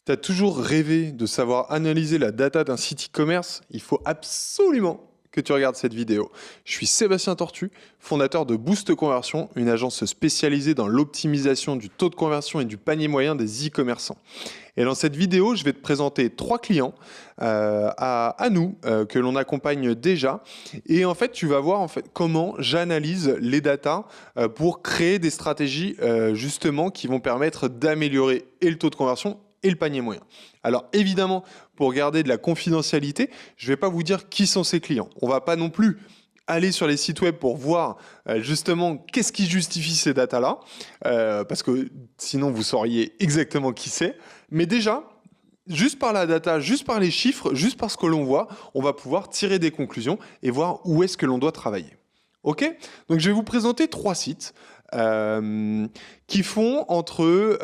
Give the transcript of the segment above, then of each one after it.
Tu as toujours rêvé de savoir analyser la data d'un site e-commerce, il faut absolument que tu regardes cette vidéo. Je suis Sébastien Tortu, fondateur de Boost Conversion, une agence spécialisée dans l'optimisation du taux de conversion et du panier moyen des e-commerçants. Et dans cette vidéo, je vais te présenter 3 clients à nous que l'on accompagne déjà. Et en fait, tu vas voir comment j'analyse les datas pour créer des stratégies justement qui vont permettre d'améliorer et le taux de conversion et le panier moyen. Alors évidemment, pour garder de la confidentialité, je ne vais pas vous dire qui sont ces clients. On ne va pas non plus aller sur les sites web pour voir justement qu'est-ce qui justifie ces datas-là, parce que sinon vous sauriez exactement qui c'est. Mais déjà, juste par la data, juste par les chiffres, juste par ce que l'on voit, on va pouvoir tirer des conclusions et voir où est-ce que l'on doit travailler. Ok? Donc je vais vous présenter 3 sites qui font entre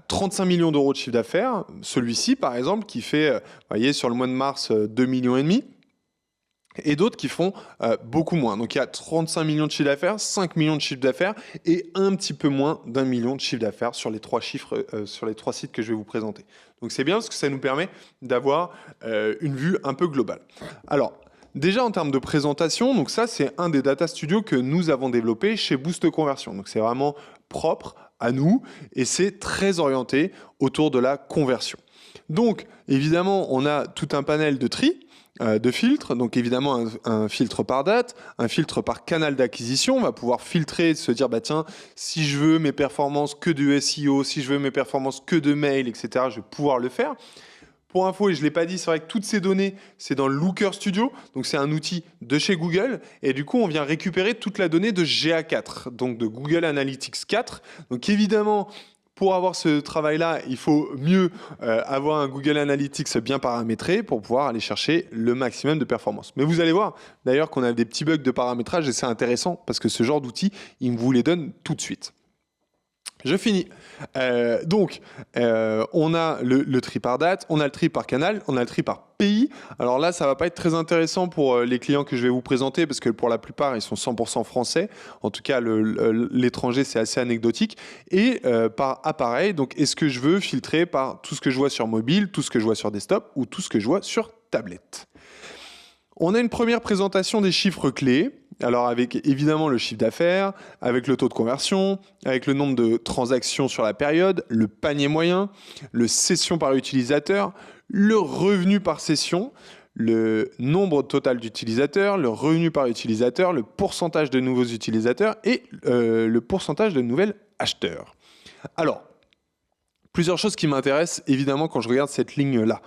35 millions d'euros de chiffre d'affaires. Celui-ci, par exemple, qui fait, vous voyez, sur le mois de mars, 2,5 millions. Et d'autres qui font beaucoup moins. Donc il y a 35 millions de chiffre d'affaires, 5 millions de chiffre d'affaires et un petit peu moins d'1 million de chiffre d'affaires sur les 3 chiffres, sur les 3 sites que je vais vous présenter. Donc c'est bien parce que ça nous permet d'avoir une vue un peu globale. Alors, déjà en termes de présentation, donc ça c'est un des data studios que nous avons développé chez Boost Conversion. Donc c'est vraiment propre à nous et c'est très orienté autour de la conversion. Donc évidemment on a tout un panel de tri, de filtres, donc évidemment un filtre par date, un filtre par canal d'acquisition. On va pouvoir filtrer, se dire bah tiens, si je veux mes performances que de SEO, si je veux mes performances que de mail, etc., je vais pouvoir le faire. Pour info, et je ne l'ai pas dit, c'est vrai que toutes ces données, c'est dans Looker Studio, donc c'est un outil de chez Google, et du coup on vient récupérer toute la donnée de GA4, donc de Google Analytics 4. Donc évidemment, pour avoir ce travail-là, il faut mieux avoir un Google Analytics bien paramétré pour pouvoir aller chercher le maximum de performance. Mais vous allez voir d'ailleurs qu'on a des petits bugs de paramétrage et c'est intéressant parce que ce genre d'outil, il vous les donne tout de suite. Je finis. On a le tri par date, on a le tri par canal, on a le tri par pays. Alors là, ça va pas être très intéressant pour les clients que je vais vous présenter parce que pour la plupart, ils sont 100% français. En tout cas, l'étranger, c'est assez anecdotique. Et par appareil, donc est-ce que je veux filtrer par tout ce que je vois sur mobile, tout ce que je vois sur desktop ou tout ce que je vois sur tablette? On a une première présentation des chiffres clés. Alors avec évidemment le chiffre d'affaires, avec le taux de conversion, avec le nombre de transactions sur la période, le panier moyen, le session par utilisateur, le revenu par session, le nombre total d'utilisateurs, le revenu par utilisateur, le pourcentage de nouveaux utilisateurs et le pourcentage de nouveaux acheteurs. Alors, plusieurs choses qui m'intéressent évidemment quand je regarde cette ligne-là.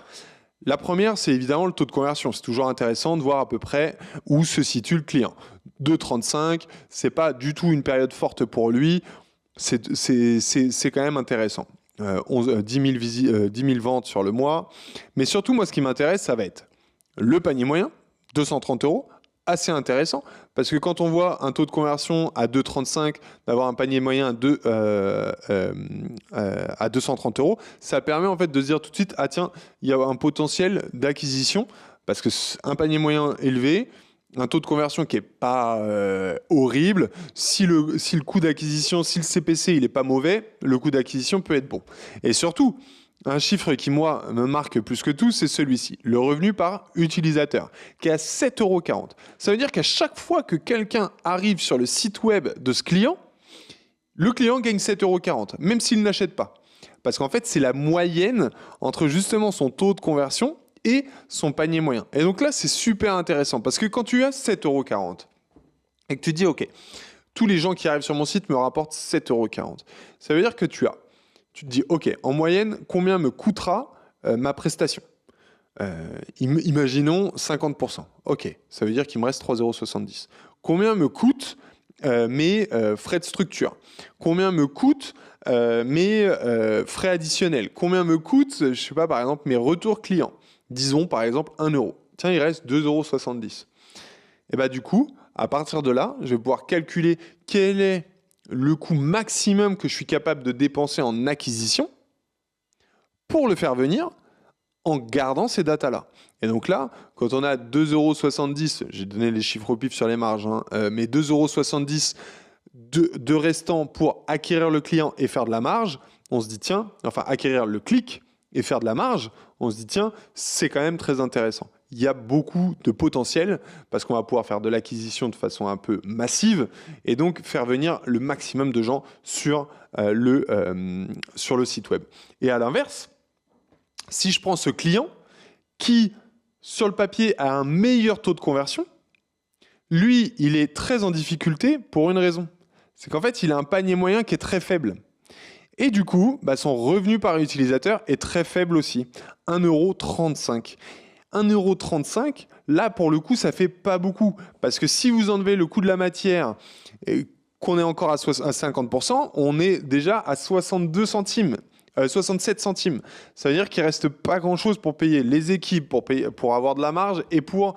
La première, c'est évidemment le taux de conversion. C'est toujours intéressant de voir à peu près où se situe le client. 2,35, c'est pas du tout une période forte pour lui. C'est quand même intéressant. 10 000 ventes sur le mois. Mais surtout, moi, ce qui m'intéresse, ça va être le panier moyen, 230 €. Assez intéressant parce que quand on voit un taux de conversion à 2,35, d'avoir un panier moyen à 230 €, ça permet en fait de se dire tout de suite, ah tiens, il y a un potentiel d'acquisition parce que un panier moyen élevé, un taux de conversion qui est pas horrible, si le coût d'acquisition, si le CPC il est pas mauvais, le coût d'acquisition peut être bon. Et surtout, un chiffre qui, moi, me marque plus que tout, c'est celui-ci. Le revenu par utilisateur, qui est à 7,40 €. Ça veut dire qu'à chaque fois que quelqu'un arrive sur le site web de ce client, le client gagne 7,40 €, même s'il n'achète pas. Parce qu'en fait, c'est la moyenne entre justement son taux de conversion et son panier moyen. Et donc là, c'est super intéressant. Parce que quand tu as 7,40 € et que tu dis, OK, tous les gens qui arrivent sur mon site me rapportent 7,40 €, ça veut dire que tu te dis, OK, en moyenne, combien me coûtera ma prestation? Imaginons 50%. OK, ça veut dire qu'il me reste 3,70 €. Combien me coûtent mes frais de structure? Combien me coûtent mes frais additionnels? Combien me coûtent, je sais pas, par exemple, mes retours clients? Disons, par exemple, 1 €. Tiens, il reste 2,70 €. Et bah, du coup, à partir de là, je vais pouvoir calculer quel est le coût maximum que je suis capable de dépenser en acquisition pour le faire venir en gardant ces datas-là. Et donc là, quand on a 2,70 €, j'ai donné les chiffres au pif sur les marges, mais 2,70 € de restant pour acquérir le client et faire de la marge, on se dit tiens, enfin acquérir le clic et faire de la marge, on se dit tiens, c'est quand même très intéressant. Il y a beaucoup de potentiel parce qu'on va pouvoir faire de l'acquisition de façon un peu massive et donc faire venir le maximum de gens sur le site web. Et à l'inverse, si je prends ce client qui, sur le papier, a un meilleur taux de conversion, lui, il est très en difficulté pour une raison. C'est qu'en fait, il a un panier moyen qui est très faible. Et du coup, son revenu par utilisateur est très faible aussi, 1,35 €. 1,35 €, là, pour le coup, ça fait pas beaucoup. Parce que si vous enlevez le coût de la matière, et qu'on est encore à 50%, on est déjà à 62 centimes. 67 centimes. Ça veut dire qu'il ne reste pas grand-chose pour payer les équipes, pour avoir de la marge et pour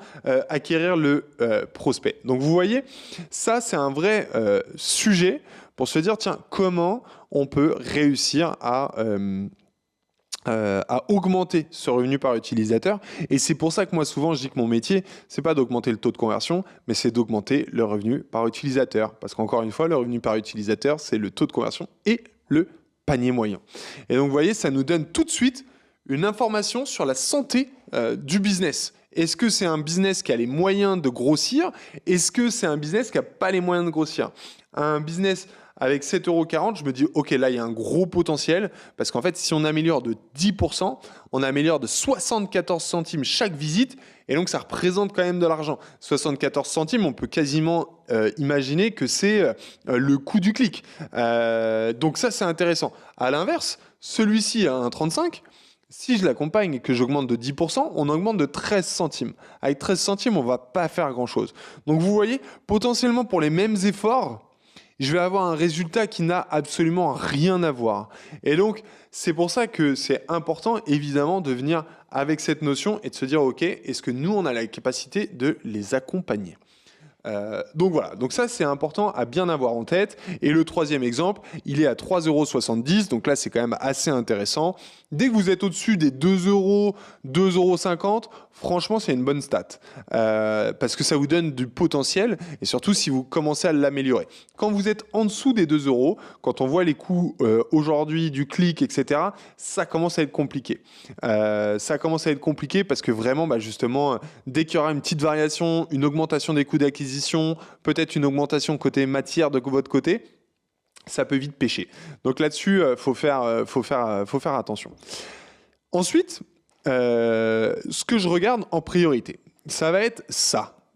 acquérir le prospect. Donc vous voyez, ça c'est un vrai sujet pour se dire, tiens, comment on peut réussir à augmenter ce revenu par utilisateur. Et c'est pour ça que moi souvent je dis que mon métier, c'est pas d'augmenter le taux de conversion, mais c'est d'augmenter le revenu par utilisateur. Parce qu'encore une fois, le revenu par utilisateur, c'est le taux de conversion et le panier moyen. Et donc, vous voyez, ça nous donne tout de suite une information sur la santé du business. Est-ce que c'est un business qui a les moyens de grossir? Est-ce que c'est un business qui n'a pas les moyens de grossir? Un business avec 7,40 €, je me dis, OK, là, il y a un gros potentiel parce qu'en fait, si on améliore de 10%, on améliore de 74 centimes chaque visite et donc, ça représente quand même de l'argent. 74 centimes, on peut quasiment imaginer que c'est le coût du clic. Donc, ça, c'est intéressant. À l'inverse, celui-ci a 1,35 €. Si je l'accompagne et que j'augmente de 10%, on augmente de 13 centimes. Avec 13 centimes, on ne va pas faire grand-chose. Donc, vous voyez, potentiellement, pour les mêmes efforts, je vais avoir un résultat qui n'a absolument rien à voir. Et donc, c'est pour ça que c'est important, évidemment, de venir avec cette notion et de se dire, OK, est-ce que nous, on a la capacité de les accompagner ? Donc voilà, donc ça c'est important à bien avoir en tête. Et le troisième exemple, il est à 3,70 €, donc là c'est quand même assez intéressant. Dès que vous êtes au-dessus des 2 €, 2,50 €, franchement c'est une bonne stat. Parce que ça vous donne du potentiel et surtout si vous commencez à l'améliorer. Quand vous êtes en dessous des 2 €, quand on voit les coûts aujourd'hui du clic, etc., ça commence à être compliqué. Ça commence à être compliqué parce que vraiment, justement, dès qu'il y aura une petite variation, une augmentation des coûts d'acquisition, peut-être une augmentation côté matière de votre côté, ça peut vite pêcher. Donc là-dessus, faut faire attention. Ensuite, ce que je regarde en priorité, ça va être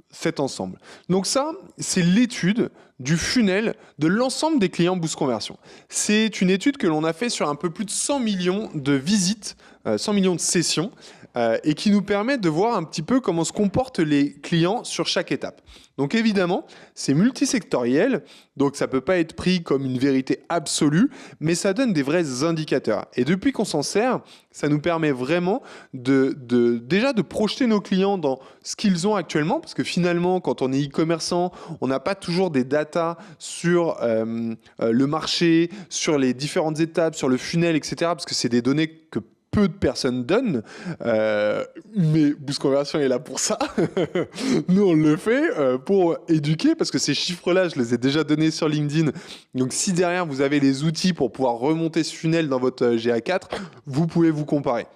cet ensemble. Donc ça, c'est l'étude du funnel de l'ensemble des clients Boost Conversion. C'est une étude que l'on a fait sur un peu plus de 100 millions de visites, 100 millions de sessions, et qui nous permet de voir un petit peu comment se comportent les clients sur chaque étape. Donc évidemment, c'est multisectoriel, donc ça ne peut pas être pris comme une vérité absolue, mais ça donne des vrais indicateurs. Et depuis qu'on s'en sert, ça nous permet vraiment déjà de projeter nos clients dans ce qu'ils ont actuellement, parce que finalement, quand on est e-commerçant, on n'a pas toujours des datas sur le marché, sur les différentes étapes, sur le funnel, etc., parce que c'est des données que peu de personnes donnent, mais Boost Conversion est là pour ça. Nous, on le fait pour éduquer, parce que ces chiffres-là, je les ai déjà donnés sur LinkedIn. Donc, si derrière, vous avez les outils pour pouvoir remonter ce funnel dans votre GA4, vous pouvez vous comparer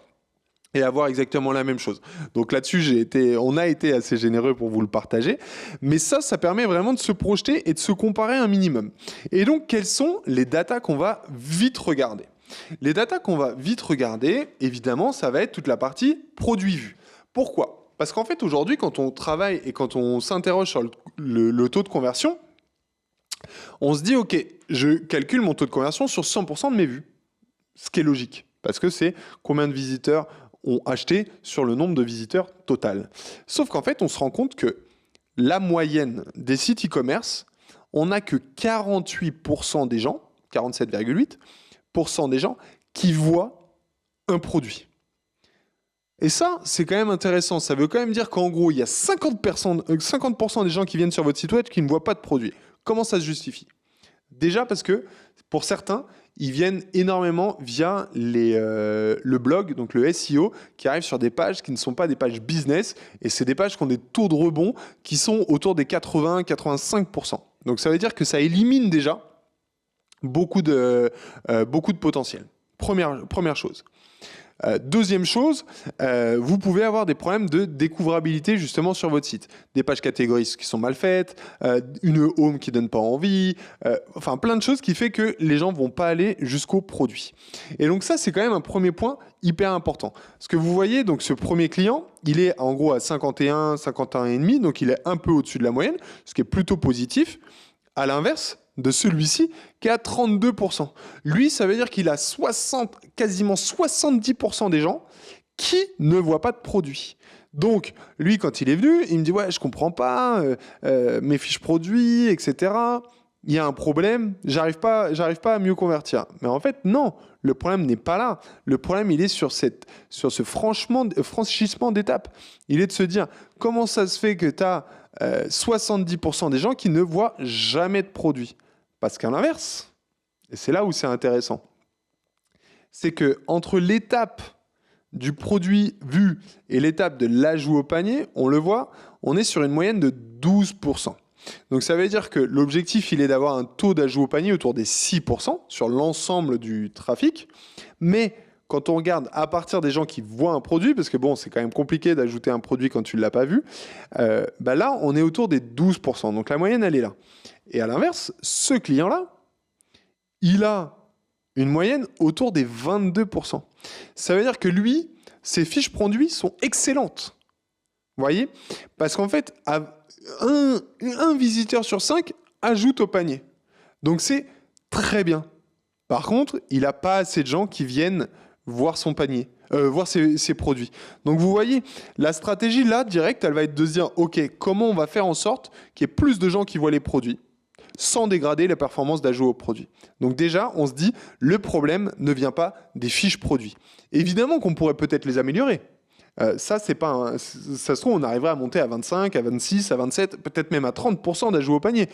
et avoir exactement la même chose. Donc là-dessus, on a été assez généreux pour vous le partager. Mais ça permet vraiment de se projeter et de se comparer un minimum. Et donc, quelles sont les datas qu'on va vite regarder ? Les datas qu'on va vite regarder, évidemment, ça va être toute la partie produit vu. Pourquoi ? Parce qu'en fait, aujourd'hui, quand on travaille et quand on s'interroge sur le taux de conversion, on se dit, OK, je calcule mon taux de conversion sur 100% de mes vues. Ce qui est logique, parce que c'est combien de visiteurs ont acheté sur le nombre de visiteurs total. Sauf qu'en fait, on se rend compte que la moyenne des sites e-commerce, on n'a que 48% des gens, 47,8% des gens qui voient un produit. Et ça, c'est quand même intéressant. Ça veut quand même dire qu'en gros, il y a 50% des gens qui viennent sur votre site web qui ne voient pas de produit. Comment ça se justifie ? Déjà parce que, pour certains, ils viennent énormément via le blog, donc le SEO, qui arrive sur des pages qui ne sont pas des pages business, et c'est des pages qui ont des taux de rebond qui sont autour des 80-85%. Donc ça veut dire que ça élimine déjà beaucoup de potentiel. Première chose. Deuxième chose, vous pouvez avoir des problèmes de découvrabilité justement sur votre site. Des pages catégories qui sont mal faites, une home qui donne pas envie, enfin plein de choses qui fait que les gens vont pas aller jusqu'au produit. Et donc ça, c'est quand même un premier point hyper important. Parce que vous voyez, donc ce premier client, il est en gros à 51, 51,5, donc il est un peu au-dessus de la moyenne, ce qui est plutôt positif. À l'inverse de celui-ci qui est à 32%. Lui, ça veut dire qu'il a quasiment 70% des gens qui ne voient pas de produit. Donc, lui, quand il est venu, il me dit « Ouais, je comprends pas, mes fiches produits, etc. Il y a un problème, j'arrive pas à mieux convertir. » Mais en fait, non, le problème n'est pas là. Le problème, il est sur ce franchissement d'étape. Il est de se dire « Comment ça se fait que tu as 70% des gens qui ne voient jamais de produit ?» Parce qu'à l'inverse, et c'est là où c'est intéressant, c'est que entre l'étape du produit vu et l'étape de l'ajout au panier, on le voit, on est sur une moyenne de 12%. Donc ça veut dire que l'objectif, il est d'avoir un taux d'ajout au panier autour des 6% sur l'ensemble du trafic. Mais quand on regarde à partir des gens qui voient un produit, parce que bon, c'est quand même compliqué d'ajouter un produit quand tu ne l'as pas vu, là, on est autour des 12%. Donc la moyenne, elle est là. Et à l'inverse, ce client-là, il a une moyenne autour des 22%. Ça veut dire que lui, ses fiches produits sont excellentes. Vous voyez ? Parce qu'en fait, un visiteur sur 5 ajoute au panier. Donc c'est très bien. Par contre, il n'a pas assez de gens qui viennent voir son panier, voir ses produits. Donc vous voyez, la stratégie là, directe, elle va être de se dire, ok, comment on va faire en sorte qu'il y ait plus de gens qui voient les produits sans dégrader la performance d'ajout au produit. Donc déjà, on se dit, le problème ne vient pas des fiches produits. Évidemment qu'on pourrait peut-être les améliorer. Ça se trouve, on arriverait à monter à 25, à 26, à 27, peut-être même à 30% d'ajout au panier.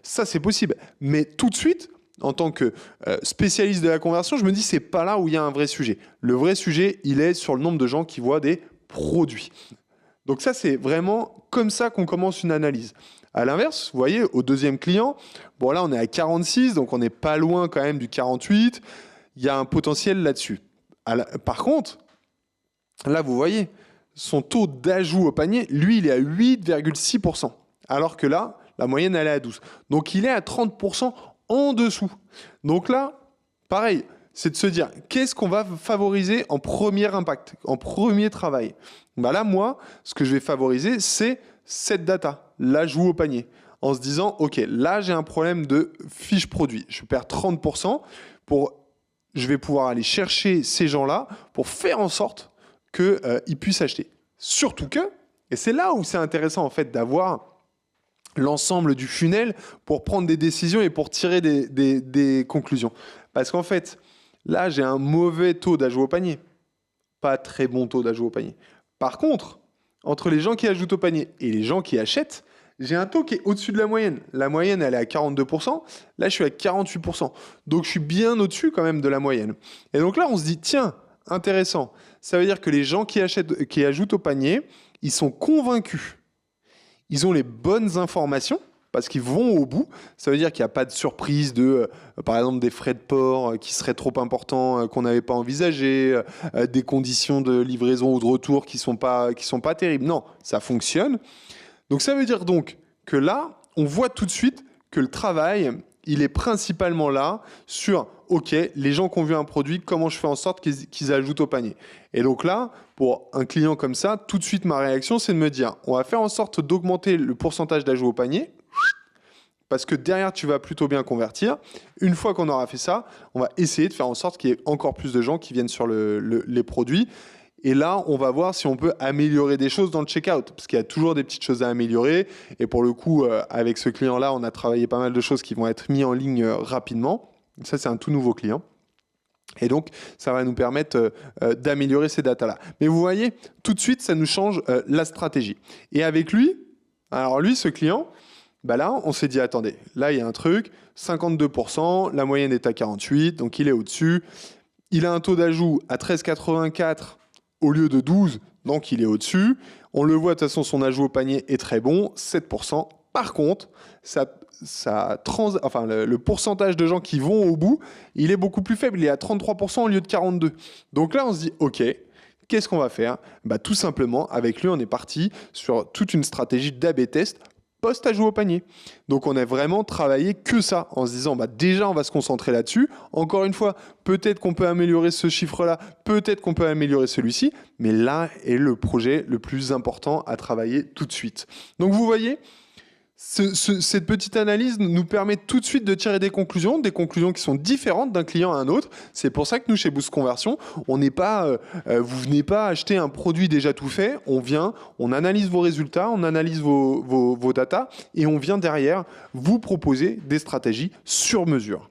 Ça, c'est possible. Mais tout de suite, en tant que spécialiste de la conversion, je me dis, c'est pas là où il y a un vrai sujet. Le vrai sujet, il est sur le nombre de gens qui voient des produits. Donc ça, c'est vraiment comme ça qu'on commence une analyse. À l'inverse, vous voyez, au deuxième client, bon là, on est à 46, donc on n'est pas loin quand même du 48. Il y a un potentiel là-dessus. Par contre, là, vous voyez, son taux d'ajout au panier, lui, il est à 8,6%. Alors que là, la moyenne, elle est à 12. Donc, il est à 30% en dessous. Donc là, pareil, c'est de se dire, qu'est-ce qu'on va favoriser en premier impact, en premier travail ? Là, moi, ce que je vais favoriser, c'est cette data, l'ajout au panier. En se disant, OK, là, j'ai un problème de fiche produit. Je perds 30%. Je vais pouvoir aller chercher ces gens-là pour faire en sorte qu'ils puissent acheter. Surtout que, et c'est là où c'est intéressant en fait d'avoir l'ensemble du funnel pour prendre des décisions et pour tirer des conclusions. Parce qu'en fait, là, j'ai un mauvais taux d'ajout au panier. Pas très bon taux d'ajout au panier. Par contre, entre les gens qui ajoutent au panier et les gens qui achètent, j'ai un taux qui est au-dessus de la moyenne. La moyenne, elle est à 42%. Là, je suis à 48%. Donc, je suis bien au-dessus quand même de la moyenne. Et donc là, on se dit, tiens, intéressant. Ça veut dire que les gens qui ajoutent au panier, ils sont convaincus. Ils ont les bonnes informations parce qu'ils vont au bout. Ça veut dire qu'il n'y a pas de surprise par exemple, des frais de port qui seraient trop importants, qu'on n'avait pas envisagé, des conditions de livraison ou de retour qui sont pas terribles. Non, ça fonctionne. Donc ça veut dire donc que là, on voit tout de suite que le travail, il est principalement là sur, OK, les gens qui ont vu un produit, comment je fais en sorte qu'ils ajoutent au panier. Et donc là, pour un client comme ça, tout de suite, ma réaction, c'est de me dire, on va faire en sorte d'augmenter le pourcentage d'ajout au panier, parce que derrière, tu vas plutôt bien convertir. Une fois qu'on aura fait ça, on va essayer de faire en sorte qu'il y ait encore plus de gens qui viennent sur les produits. Et là, on va voir si on peut améliorer des choses dans le checkout, parce qu'il y a toujours des petites choses à améliorer. Et pour le coup, avec ce client-là, on a travaillé pas mal de choses qui vont être mises en ligne rapidement. Ça, c'est un tout nouveau client. Et donc, ça va nous permettre d'améliorer ces datas-là. Mais vous voyez, tout de suite, ça nous change la stratégie. Et avec lui, alors lui, ce client, là, on s'est dit, attendez, là, il y a un truc, 52%, la moyenne est à 48%, donc il est au-dessus. Il a un taux d'ajout à 13,84 au lieu de 12, donc il est au-dessus. On le voit, de toute façon, son ajout au panier est très bon, 7%, Par contre, le pourcentage de gens qui vont au bout, il est beaucoup plus faible. Il est à 33% au lieu de 42%. Donc là, on se dit, OK, qu'est-ce qu'on va faire? Tout simplement, avec lui, on est parti sur toute une stratégie d'A/B test post-ajout au panier. Donc on a vraiment travaillé que ça, en se disant, déjà, on va se concentrer là-dessus. Encore une fois, peut-être qu'on peut améliorer ce chiffre-là, peut-être qu'on peut améliorer celui-ci, mais là est le projet le plus important à travailler tout de suite. Donc vous voyez, cette petite analyse nous permet tout de suite de tirer des conclusions qui sont différentes d'un client à un autre. C'est pour ça que nous, chez Boost Conversion, on n'est pas, vous venez pas acheter un produit déjà tout fait. On vient, on analyse vos résultats, on analyse vos datas et on vient derrière vous proposer des stratégies sur mesure.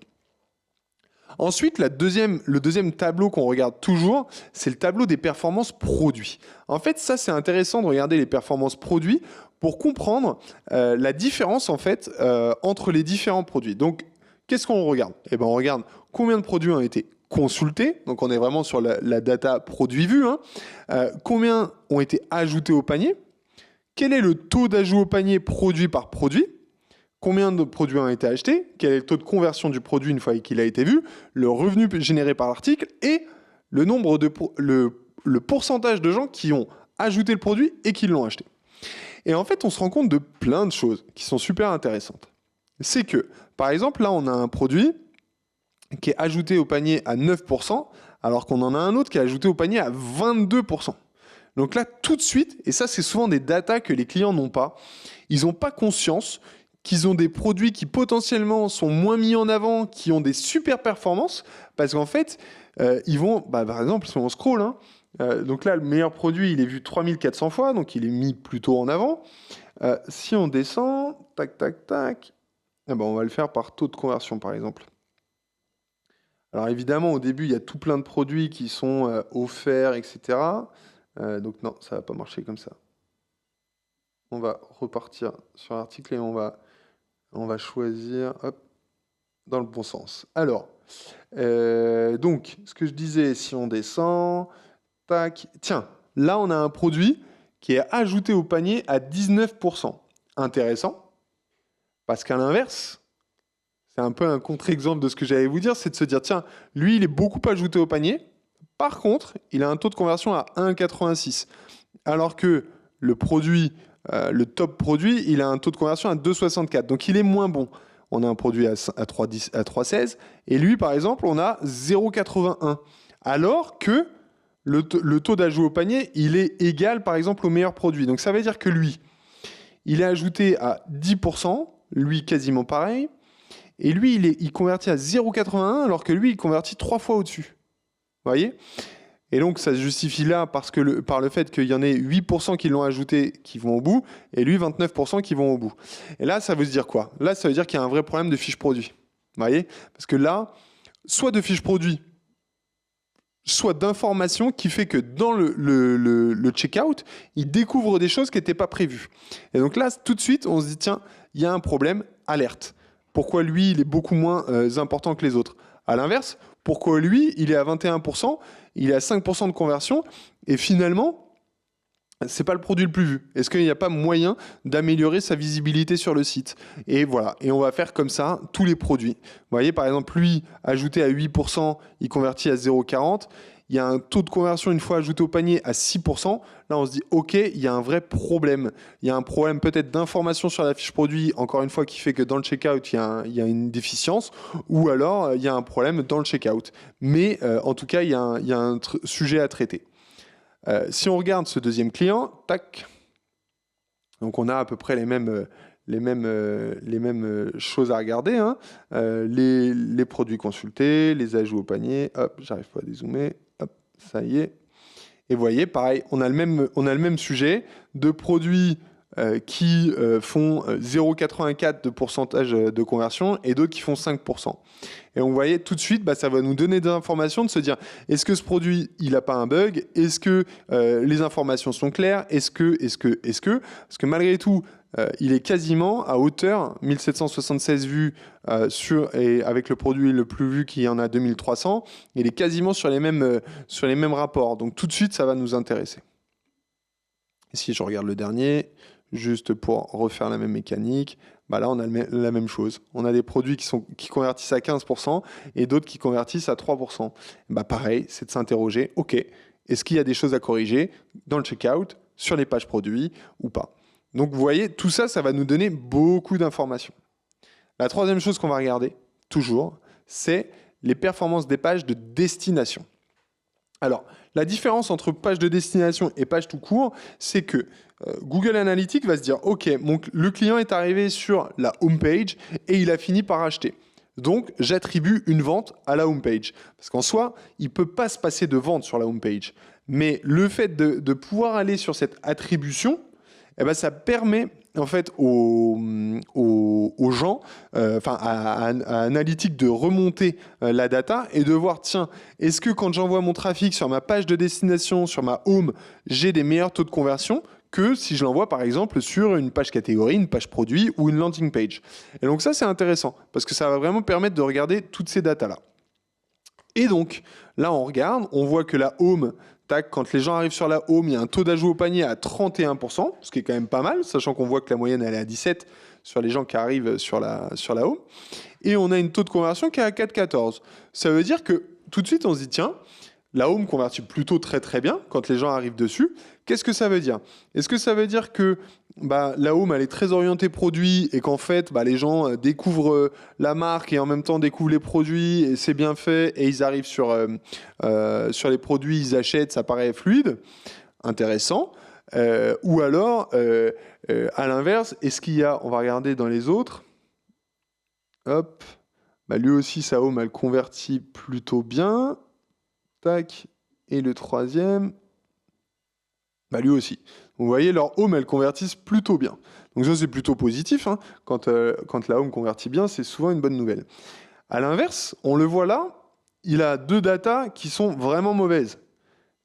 Ensuite, le deuxième tableau qu'on regarde toujours, c'est le tableau des performances produits. En fait, ça, c'est intéressant de regarder les performances produits pour comprendre la différence en fait, entre les différents produits. Donc, qu'est-ce qu'on regarde? On regarde combien de produits ont été consultés. Donc, on est vraiment sur la data produit vue. Combien ont été ajoutés au panier? Quel est le taux d'ajout au panier produit par produit? Combien de produits ont été achetés? Quel est le taux de conversion du produit une fois qu'il a été vu? Le revenu généré par l'article et le nombre le pourcentage de gens qui ont ajouté le produit et qui l'ont acheté. Et en fait, on se rend compte de plein de choses qui sont super intéressantes. C'est que, par exemple, là, on a un produit qui est ajouté au panier à 9%, alors qu'on en a un autre qui est ajouté au panier à 22%. Donc là, tout de suite, et ça, c'est souvent des datas que les clients n'ont pas, ils n'ont pas conscience qu'ils ont des produits qui potentiellement sont moins mis en avant, qui ont des super performances, parce qu'en fait, ils vont, par exemple, si on scroll, donc là, le meilleur produit, il est vu 3400 fois, donc il est mis plutôt en avant. Si on descend, tac, tac, tac, on va le faire par taux de conversion, par exemple. Alors évidemment, au début, il y a tout plein de produits qui sont offerts, etc. Donc non, ça ne va pas marcher comme ça. On va repartir sur l'article et on va choisir dans le bon sens. Alors, donc, ce que je disais, si on descend, tac, tiens, là on a un produit qui est ajouté au panier à 19%. Intéressant, parce qu'à l'inverse, c'est un peu un contre-exemple de ce que j'allais vous dire, c'est de se dire, tiens, lui il est beaucoup ajouté au panier, par contre, il a un taux de conversion à 1,86, alors que le produit, le top produit, il a un taux de conversion à 2,64, donc il est moins bon. On a un produit à 3,16 et lui, par exemple, on a 0,81. Alors que le taux d'ajout au panier, il est égal, par exemple, au meilleur produit. Donc ça veut dire que lui, il est ajouté à 10%, lui quasiment pareil, et lui, il convertit à 0,81 alors que lui, il convertit 3 fois au-dessus. Vous voyez ? Et donc, ça se justifie là par le fait qu'il y en ait 8% qui l'ont ajouté qui vont au bout, et lui, 29% qui vont au bout. Et là, ça veut se dire quoi? Là, ça veut dire qu'il y a un vrai problème de fiche produit. Vous voyez? Parce que là, soit de fiche produit, soit d'information qui fait que dans le checkout, il découvre des choses qui n'étaient pas prévues. Et donc là, tout de suite, on se dit, tiens, il y a un problème, alerte. Pourquoi lui, il est beaucoup moins important que les autres? À l'inverse, pourquoi lui, il est à 21%, il est à 5% de conversion, et finalement, c'est pas le produit le plus vu. Est-ce qu'il n'y a pas moyen d'améliorer sa visibilité sur le site? Et voilà, et on va faire comme ça tous les produits. Vous voyez, par exemple, lui, ajouté à 8%, il convertit à 0,40. Il y a un taux de conversion une fois ajouté au panier à 6%. Là, on se dit, OK, il y a un vrai problème. Il y a un problème peut-être d'information sur la fiche produit, encore une fois, qui fait que dans le checkout, il y a une déficience, ou alors il y a un problème dans le checkout. Mais en tout cas, il y a un sujet à traiter. Si on regarde ce deuxième client, tac, donc on a à peu près les mêmes choses à regarder, les produits consultés, les ajouts au panier, hop, j'arrive pas à dézoomer, hop, ça y est. Et vous voyez, pareil, on a le même sujet de produits qui font 0,84 de pourcentage de conversion et d'autres qui font 5%. Et on voyait tout de suite, ça va nous donner des informations de se dire, est-ce que ce produit, il n'a pas un bug? Est-ce que les informations sont claires? Est-ce que Parce que malgré tout, il est quasiment à hauteur, 1776 vues et avec le produit le plus vu qui en a 2300, il est quasiment sur les mêmes rapports. Donc tout de suite, ça va nous intéresser. Et si je regarde le dernier, juste pour refaire la même mécanique, bah là on a la même chose. On a des produits qui convertissent à 15% et d'autres qui convertissent à 3%. Bah pareil, c'est de s'interroger, ok, est-ce qu'il y a des choses à corriger dans le checkout, sur les pages produits ou pas? Donc vous voyez, tout ça, ça va nous donner beaucoup d'informations. La troisième chose qu'on va regarder, toujours, c'est les performances des pages de destination. Alors, la différence entre page de destination et page tout court, c'est que Google Analytics va se dire, OK, le client est arrivé sur la home page et il a fini par acheter. Donc, j'attribue une vente à la home page. Parce qu'en soi, il ne peut pas se passer de vente sur la home page. Mais le fait de pouvoir aller sur cette attribution, eh ben, ça permet en fait aux gens, à Analytics de remonter la data et de voir, tiens, est-ce que quand j'envoie mon trafic sur ma page de destination, sur ma home, j'ai des meilleurs taux de conversion que si je l'envoie par exemple sur une page catégorie, une page produit ou une landing page. Et donc ça c'est intéressant parce que ça va vraiment permettre de regarder toutes ces datas-là. Et donc là on regarde, on voit que la home, quand les gens arrivent sur la home, il y a un taux d'ajout au panier à 31%, ce qui est quand même pas mal, sachant qu'on voit que la moyenne elle est à 17 sur les gens qui arrivent sur la home. Et on a une taux de conversion qui est à 4,14. Ça veut dire que tout de suite on se dit tiens, la home convertit plutôt très très bien quand les gens arrivent dessus. Qu'est-ce que ça veut dire? Est-ce que ça veut dire que la home elle est très orientée produit et qu'en fait les gens découvrent la marque et en même temps découvrent les produits et c'est bien fait et ils arrivent sur les produits, ils achètent, ça paraît fluide, intéressant. Ou alors, à l'inverse, est-ce qu'il y a, on va regarder dans les autres, hop, lui aussi sa home elle convertit plutôt bien. Tac. Et le troisième, lui aussi. Vous voyez, leur home, elles convertissent plutôt bien. Donc ça, c'est plutôt positif. Hein. Quand la home convertit bien, c'est souvent une bonne nouvelle. À l'inverse, on le voit là, il a deux datas qui sont vraiment mauvaises.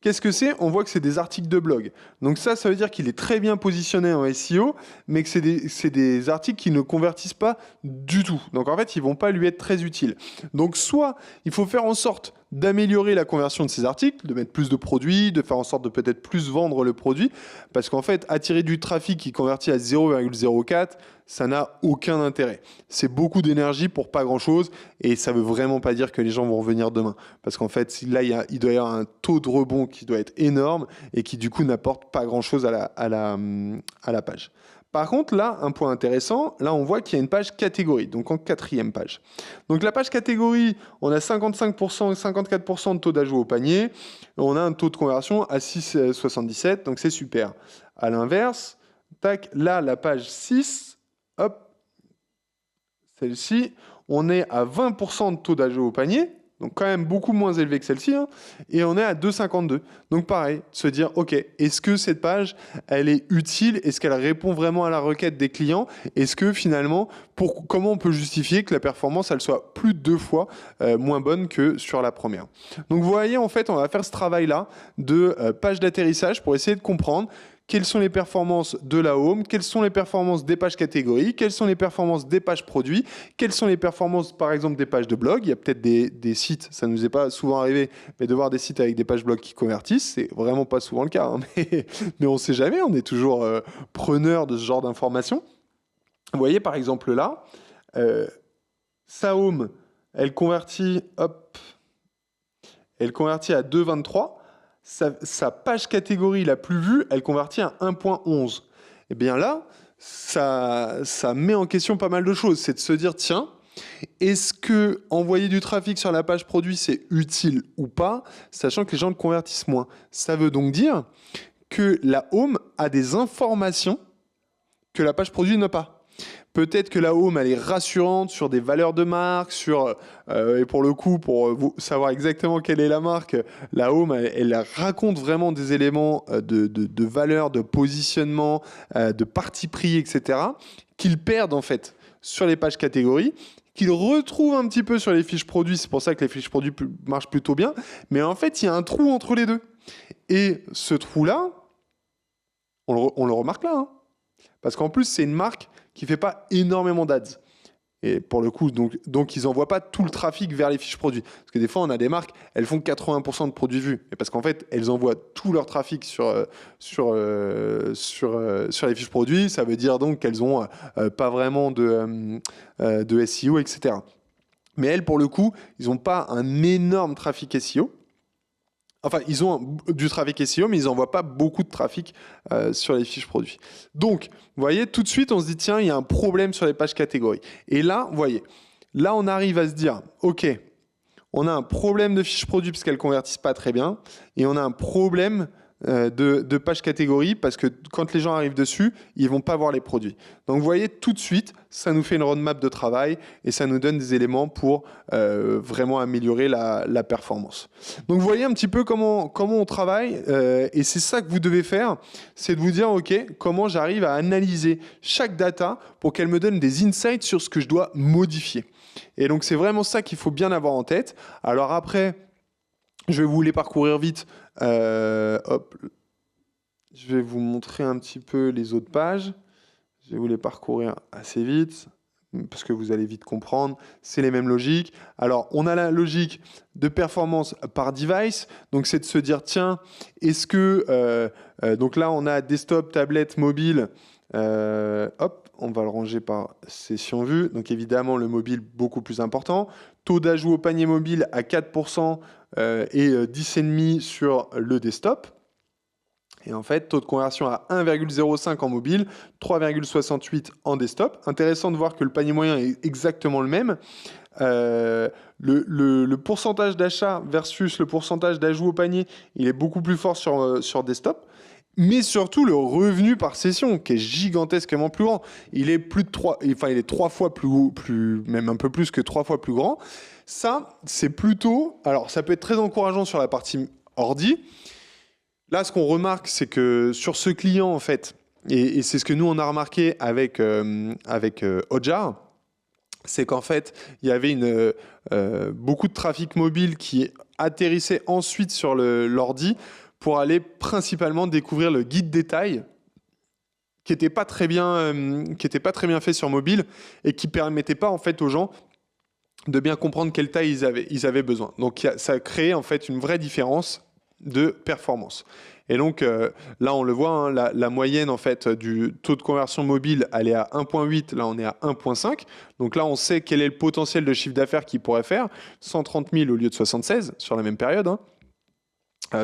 Qu'est-ce que c'est? On voit que c'est des articles de blog. Donc ça veut dire qu'il est très bien positionné en SEO, mais que c'est des articles qui ne convertissent pas du tout. Donc en fait, ils ne vont pas lui être très utiles. Donc soit il faut faire en sorte d'améliorer la conversion de ces articles, de mettre plus de produits, de faire en sorte de peut-être plus vendre le produit, parce qu'en fait, attirer du trafic qui convertit à 0,04, ça n'a aucun intérêt. C'est beaucoup d'énergie pour pas grand-chose, et ça veut vraiment pas dire que les gens vont revenir demain. Parce qu'en fait, là, il doit y avoir un taux de rebond qui doit être énorme, et qui du coup n'apporte pas grand-chose à la page. Par contre, là, un point intéressant, là, on voit qu'il y a une page catégorie, donc en quatrième page. Donc la page catégorie, on a 55% et 54% de taux d'ajout au panier. On a un taux de conversion à 6,77, donc c'est super. À l'inverse, tac, là, la page 6, hop, celle-ci, on est à 20% de taux d'ajout au panier. Donc quand même beaucoup moins élevé que celle-ci, hein, et on est à 2,52. Donc pareil, se dire, ok, est-ce que cette page, elle est utile? Est-ce qu'elle répond vraiment à la requête des clients? Est-ce que finalement, comment on peut justifier que la performance, elle soit plus de 2 fois moins bonne que sur la première? Donc vous voyez, en fait, on va faire ce travail-là de page d'atterrissage pour essayer de comprendre quelles sont les performances de la home, quelles sont les performances des pages catégories, quelles sont les performances des pages produits, quelles sont les performances par exemple des pages de blog. Il y a peut-être des sites, ça ne nous est pas souvent arrivé, mais de voir des sites avec des pages blog qui convertissent, c'est vraiment pas souvent le cas. Hein, mais on ne sait jamais, on est toujours preneur de ce genre d'informations. Vous voyez par exemple là, sa home, elle convertit à 2,23. Sa page catégorie la plus vue, elle convertit à 1,11. Et bien là, ça met en question pas mal de choses. C'est de se dire, tiens, est-ce que envoyer du trafic sur la page produit, c'est utile ou pas, sachant que les gens le convertissent moins? Ça veut donc dire que la home a des informations que la page produit n'a pas. Peut-être que la home, elle est rassurante sur des valeurs de marque, et pour le coup, pour vous savoir exactement quelle est la marque, la home, elle raconte vraiment des éléments de valeur, de positionnement, de parti pris, etc., qu'ils perdent en fait sur les pages catégories, qu'ils retrouvent un petit peu sur les fiches produits. C'est pour ça que les fiches produits marchent plutôt bien. Mais en fait, il y a un trou entre les deux. Et ce trou-là, on le remarque là, hein, parce qu'en plus, c'est une marque qui ne fait pas énormément d'ads. Et pour le coup, donc ils n'envoient pas tout le trafic vers les fiches produits. Parce que des fois, on a des marques, elles font 80% de produits vus. Et parce qu'en fait, elles envoient tout leur trafic sur les fiches produits. Ça veut dire donc qu'elles n'ont pas vraiment de SEO, etc. Mais elles, pour le coup, ils n'ont pas un énorme trafic SEO. Enfin, ils ont du trafic SEO, mais ils n'envoient pas beaucoup de trafic sur les fiches produits. Donc, vous voyez, tout de suite, on se dit, tiens, il y a un problème sur les pages catégories. Et là, vous voyez, là, on arrive à se dire, OK, on a un problème de fiches produits parce qu'elles ne convertissent pas très bien, et on a un problème de pages catégories parce que quand les gens arrivent dessus, ils ne vont pas voir les produits. Donc, vous voyez, tout de suite, ça nous fait une roadmap de travail et ça nous donne des éléments pour vraiment améliorer la performance. Donc, vous voyez un petit peu comment on travaille et c'est ça que vous devez faire, c'est de vous dire, OK, comment j'arrive à analyser chaque data pour qu'elle me donne des insights sur ce que je dois modifier. Et donc, c'est vraiment ça qu'il faut bien avoir en tête. Alors après, je vais vous les parcourir vite. Hop. Je vais vous montrer un petit peu les autres pages. Je vais vous les parcourir assez vite parce que vous allez vite comprendre. C'est les mêmes logiques. Alors, on a la logique de performance par device. Donc, c'est de se dire, tiens, est-ce que... donc là, on a desktop, tablette, mobile. Hop, on va le ranger par session vue. Donc, évidemment, le mobile beaucoup plus important. Taux d'ajout au panier mobile à 4% et 10,5% sur le desktop. Et en fait, taux de conversion à 1,05 en mobile, 3,68 en desktop. Intéressant de voir que le panier moyen est exactement le même. Le pourcentage d'achat versus le pourcentage d'ajout au panier, il est beaucoup plus fort sur desktop. Mais surtout, le revenu par session, qui est gigantesquement plus grand. Il est il est 3 fois plus, même un peu plus que 3 fois plus grand. Ça, c'est plutôt... Alors, ça peut être très encourageant sur la partie ordi. Là, ce qu'on remarque, c'est que sur ce client, en fait, et c'est ce que nous, on a remarqué avec Hotjar, c'est qu'en fait, il y avait beaucoup de trafic mobile qui atterrissait ensuite sur l'ordi pour aller principalement découvrir le guide détail qui n'était pas très bien fait sur mobile et qui ne permettait pas en fait aux gens de bien comprendre quelle taille ils avaient besoin. Donc ça a créé en fait une vraie différence de performance. Et donc là on le voit, hein, la moyenne en fait du taux de conversion mobile elle est à 1,8, là on est à 1,5. Donc là on sait quel est le potentiel de chiffre d'affaires qu'il pourrait faire, 130 000 au lieu de 76 sur la même période. Hein.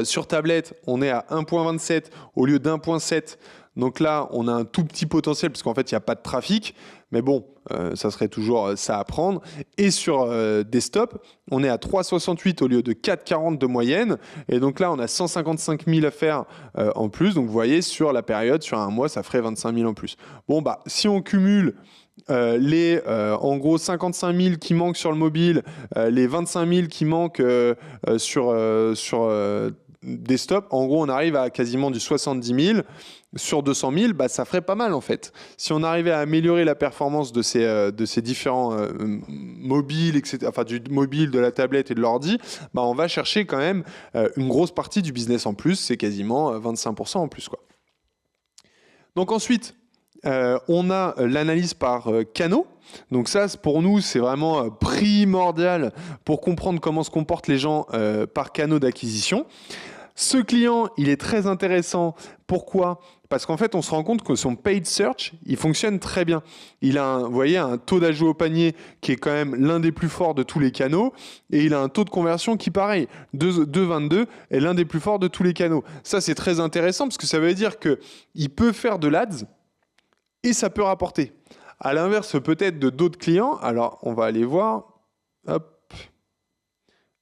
Sur tablette, on est à 1,27 au lieu d'1,7. Donc là, on a un tout petit potentiel parce qu'en fait, il n'y a pas de trafic. Mais bon, ça serait toujours ça à prendre. Et sur desktop, on est à 3,68 au lieu de 4,40 de moyenne. Et donc là, on a 155 000 à faire en plus. Donc vous voyez, sur la période, sur un mois, ça ferait 25 000 en plus. Bon, bah, si on cumule en gros 55 000 qui manquent sur le mobile, les 25 000 qui manquent sur desktop, en gros on arrive à quasiment du 70 000 sur 200 000, bah, ça ferait pas mal en fait. Si on arrivait à améliorer la performance de ces différents mobiles, etc., enfin du mobile, de la tablette et de l'ordi, bah, on va chercher quand même une grosse partie du business en plus, c'est quasiment 25% en plus, quoi. Donc ensuite, on a l'analyse par canaux. Donc ça, pour nous, c'est vraiment primordial pour comprendre comment se comportent les gens par canaux d'acquisition. Ce client, il est très intéressant. Pourquoi ? Parce qu'en fait, on se rend compte que son paid search, il fonctionne très bien. Il a, vous voyez, un taux d'ajout au panier qui est quand même l'un des plus forts de tous les canaux. Et il a un taux de conversion qui, pareil, 2,22 est l'un des plus forts de tous les canaux. Ça, c'est très intéressant parce que ça veut dire qu'il peut faire de l'ADS et ça peut rapporter. À l'inverse, peut-être de d'autres clients. Alors, on va aller voir. Hop.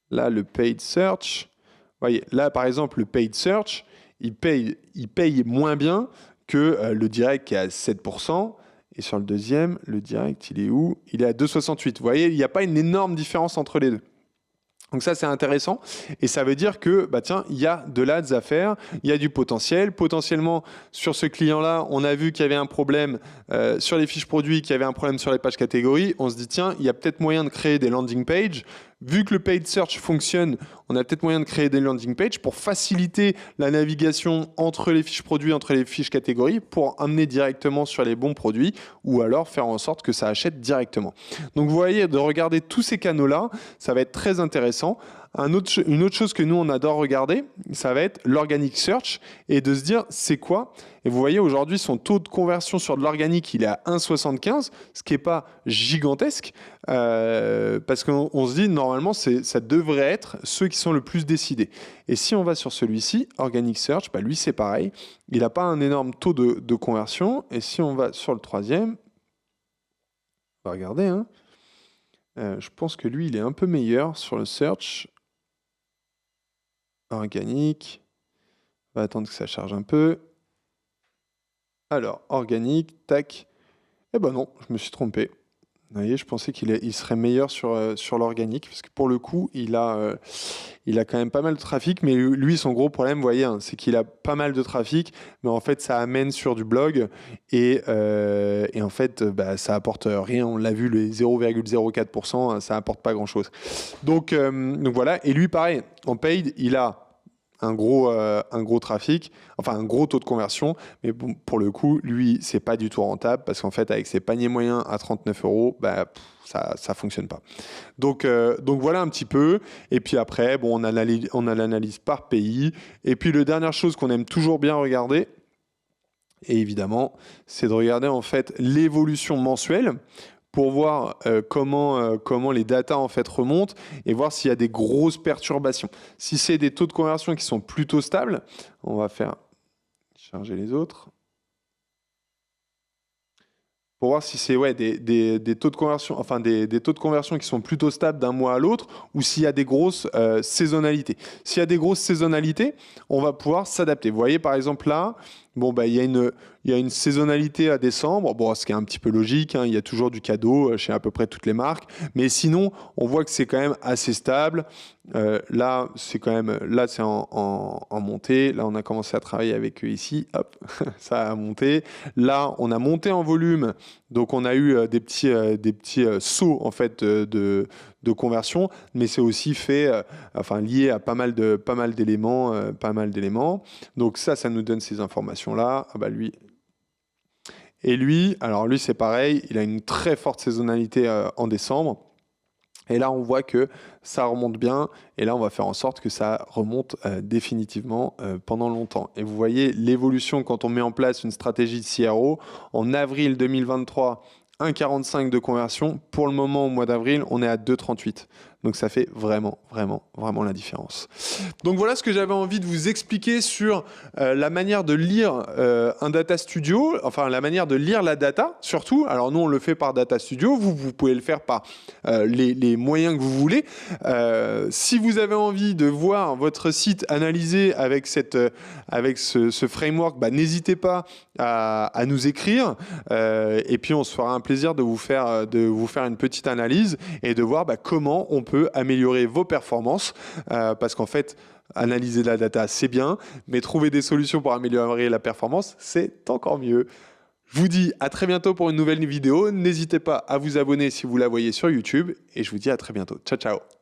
Là, le paid search. Vous voyez, là, par exemple, le paid search, il paye moins bien que le direct qui est à 7%. Et sur le deuxième, le direct, il est où ? Il est à 2,68. Vous voyez, il n'y a pas une énorme différence entre les deux. Donc ça, c'est intéressant. Et ça veut dire que, bah tiens, il y a de l'ADS à faire, il y a du potentiel. Potentiellement, sur ce client-là, on a vu qu'il y avait un problème sur les fiches produits, qu'il y avait un problème sur les pages catégories. On se dit, tiens, il y a peut-être moyen de créer des landing pages vu que le paid search fonctionne, on a peut-être moyen de créer des landing pages pour faciliter la navigation entre les fiches produits, entre les fiches catégories, pour amener directement sur les bons produits ou alors faire en sorte que ça achète directement. Donc vous voyez, de regarder tous ces canaux-là, ça va être très intéressant. Une autre chose que nous, on adore regarder, ça va être l'organic search et de se dire, c'est quoi? Et vous voyez, aujourd'hui, son taux de conversion sur de l'organique, il est à 1,75, ce qui n'est pas gigantesque, parce qu'on se dit, normalement, ça devrait être ceux qui sont le plus décidés. Et si on va sur celui-ci, organic search, bah lui, c'est pareil. Il n'a pas un énorme taux de conversion. Et si on va sur le troisième, on va regarder, hein. Je pense que lui, il est un peu meilleur sur le search. Organique. On va attendre que ça charge un peu. Alors, organique, tac. Eh ben non, je me suis trompé. Vous voyez, je pensais qu'il serait meilleur sur l'organique, parce que pour le coup, il a quand même pas mal de trafic, mais lui, son gros problème, vous voyez, hein, c'est qu'il a pas mal de trafic, mais en fait, ça amène sur du blog, et en fait, bah, ça apporte rien. On l'a vu, les 0,04%, ça apporte pas grand-chose. Donc voilà, et lui, pareil, en paid, il a un gros trafic, enfin un gros taux de conversion, mais bon, pour le coup, lui, c'est pas du tout rentable parce qu'en fait, avec ses paniers moyens à 39 €, bah, ça fonctionne pas. Donc voilà un petit peu. Et puis après, bon, on a l'analyse par pays. Et puis la dernière chose qu'on aime toujours bien regarder, et évidemment, c'est de regarder en fait l'évolution mensuelle pour voir comment les datas en fait remontent et voir s'il y a des grosses perturbations. Si c'est des taux de conversion qui sont plutôt stables, on va faire charger les autres. Pour voir si c'est des taux de conversion, enfin des taux de conversion qui sont plutôt stables d'un mois à l'autre, ou s'il y a des grosses saisonnalités. S'il y a des grosses saisonnalités, on va pouvoir s'adapter. Vous voyez par exemple là, bon, bah, il y a une saisonnalité à décembre, bon, ce qui est un petit peu logique, hein, il y a toujours du cadeau chez à peu près toutes les marques, mais sinon, on voit que c'est quand même assez stable. Là, c'est en montée. Là, on a commencé à travailler avec eux ici. Hop, ça a monté. Là, on a monté en volume. Donc, on a eu des petits sauts en fait de conversion, mais c'est aussi fait, lié à pas mal d'éléments, Donc ça nous donne ces informations-là. Ah bah lui. Et lui, alors lui, c'est pareil. Il a une très forte saisonnalité en décembre. Et là, on voit que ça remonte bien. Et là, on va faire en sorte que ça remonte définitivement pendant longtemps. Et vous voyez l'évolution quand on met en place une stratégie de CRO. En avril 2023, 1,45 de conversion. Pour le moment, au mois d'avril, on est à 2,38. Donc ça fait vraiment la différence. Donc voilà ce que j'avais envie de vous expliquer sur la manière de lire un data studio, enfin la manière de lire la data surtout. Alors nous on le fait par data studio, vous pouvez le faire par les moyens que vous voulez. Si vous avez envie de voir votre site analysé avec ce framework, bah, n'hésitez pas à nous écrire et puis on se fera un plaisir de vous faire une petite analyse et de voir comment on peut améliorer vos performances parce qu'en fait, analyser la data, c'est bien, mais trouver des solutions pour améliorer la performance, c'est encore mieux. Je vous dis à très bientôt pour une nouvelle vidéo. N'hésitez pas à vous abonner si vous la voyez sur YouTube et je vous dis à très bientôt. Ciao, ciao.